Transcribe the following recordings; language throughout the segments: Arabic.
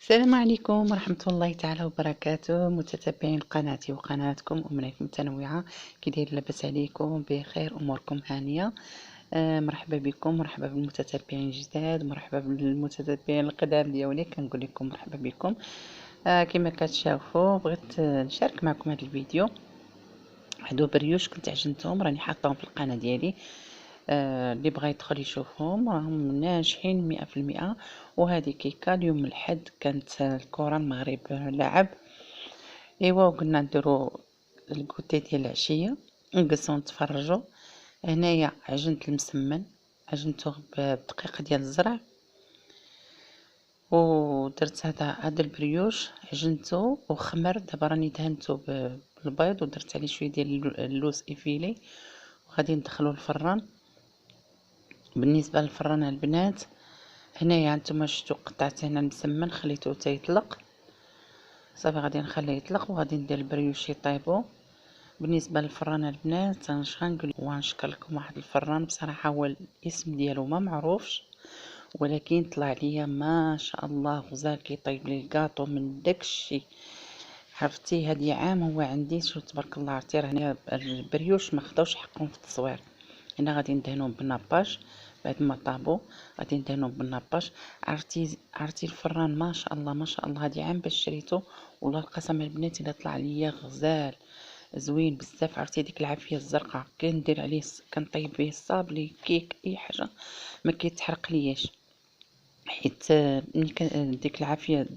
السلام عليكم ورحمة الله تعالى وبركاته، متتبعين قناتي وقناتكم أمنية متنوعة. كي داير؟ لاباس عليكم؟ بخير؟ أموركم هانية؟ مرحبا بكم، مرحبا بالمتتبعين الجداد، مرحبا بالمتتبعين القدام ديالي، كنقول لكم مرحبا بكم. كما كتشافوا بغيت نشارك معكم هذا الفيديو. هادو بريوش كنت عجنتهم، راني حاطاهم في القناة ديالي. اللي بغى يدخل يشوفهم راهم ناجحين 100%. وهذه كيكه اليوم الحد كانت الكره المغرب لعب. ايوا وقلنا نديرو الكوتي ديال العشيه، نجلسو نتفرجوا. هنايا عجنت المسمن، عجنته بدقيق ديال الزرع، ودرت هذا البريوش عجنته وخمر. دابا راني دهنته بالبيض ودرت عليه شويه ديال اللوز ايفيلي، وغادي ندخلو الفران. بالنسبه للفران البنات، هنايا نتوما شفتوا قطعت هنا المسمن خليته يطلق. صافي غادي نخليه يطلق وغادي ندير البريوش يطيبوا. بالنسبه للفران البنات اش غنقول ونشكر لكم واحد الفران بصراحه، هو الاسم ديالو ما معروفش ولكن طلع ليا ما شاء الله غزال، كيطيب لي الكاطو من داكشي. عرفتي هذه عام هو عندي، شو تبارك الله. عرفتي راه هنا البريوش ما خداوش حقهم في التصوير. هنا غادي ندهنهم بالناباج بعد ما طابوا، غادي ندهنهم بالناباج. عرفتي الفران ما شاء الله ما شاء الله. هذه عام باش شريته والله القسم البنات الا طلع ليا غزال زوين بزاف. عرفتي ديك العافيه الزرقاء كندير عليه، كنطيب به الصابلي، كيك، اي حاجه ما كيتحرق لياش. حيت ملي ديك العافيه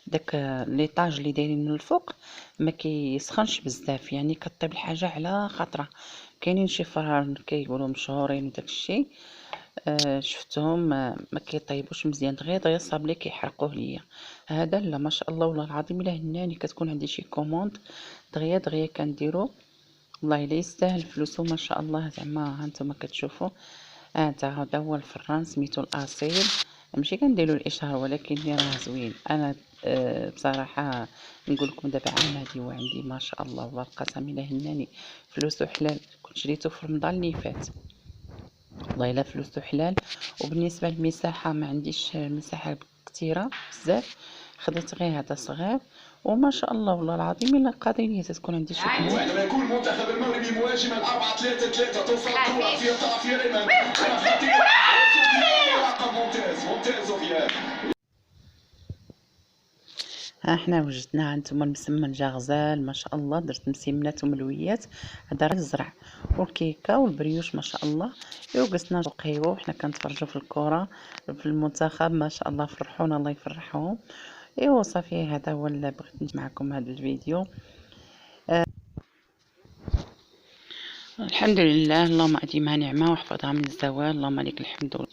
داك ليطاج اللي دايرين من الفوق ما كيسخنش بزاف، يعني كطيب الحاجه على خاطرها. كاينين شي فران كيقولوا مشهورين وداك الشيء، شفتهم ما كيطيبوش مزيان، دغيا الصابلي كيحرقوه ليا. هذا لا ما شاء الله والله العظيم الا هناني. كتكون عندي شي كوموند دغيا كنديرو، والله الا يستاهل فلوسه ما شاء الله. زعما هانتوما كتشوفوا. هذا هو الفران سميتو الاصيل. ماشي كنديروا الاشهار ولكن راه زوين. انا بصراحه نقول لكم دابا عام هادي وعندي ما شاء الله والله القسم الا هناني. فلوسه حلال، كنت شريته في رمضان اللي فات، والله الا فلوسه حلال. وبالنسبه للمساحه ما عنديش مساحه كثيره بزاف، خديت غير هذا صغير. وما شاء الله والله العظيم الا قادرين تكون عندي شي كميه. وعندما يكون المنتخب المغربي مهاجما 4-3-3 توصل الكرة في طرف اليمين، رقم ممتاز سفيان. احنا وجدنا هانتوما المسمن جا غزال ما شاء الله. درت مسمنات وملويات، هذا راه الزرع والكيكه والبريوش ما شاء الله. وجلسنا نقيوه وحنا كنتفرجوا في الكره في المنتخب ما شاء الله. فرحونا الله يفرحهم. ايوا صافي هذا هو اللي بغيت نجمع معكم هذا الفيديو. الحمد لله، اللهم اديمها نعمه واحفظها من الزوال، اللهم لك الحمد.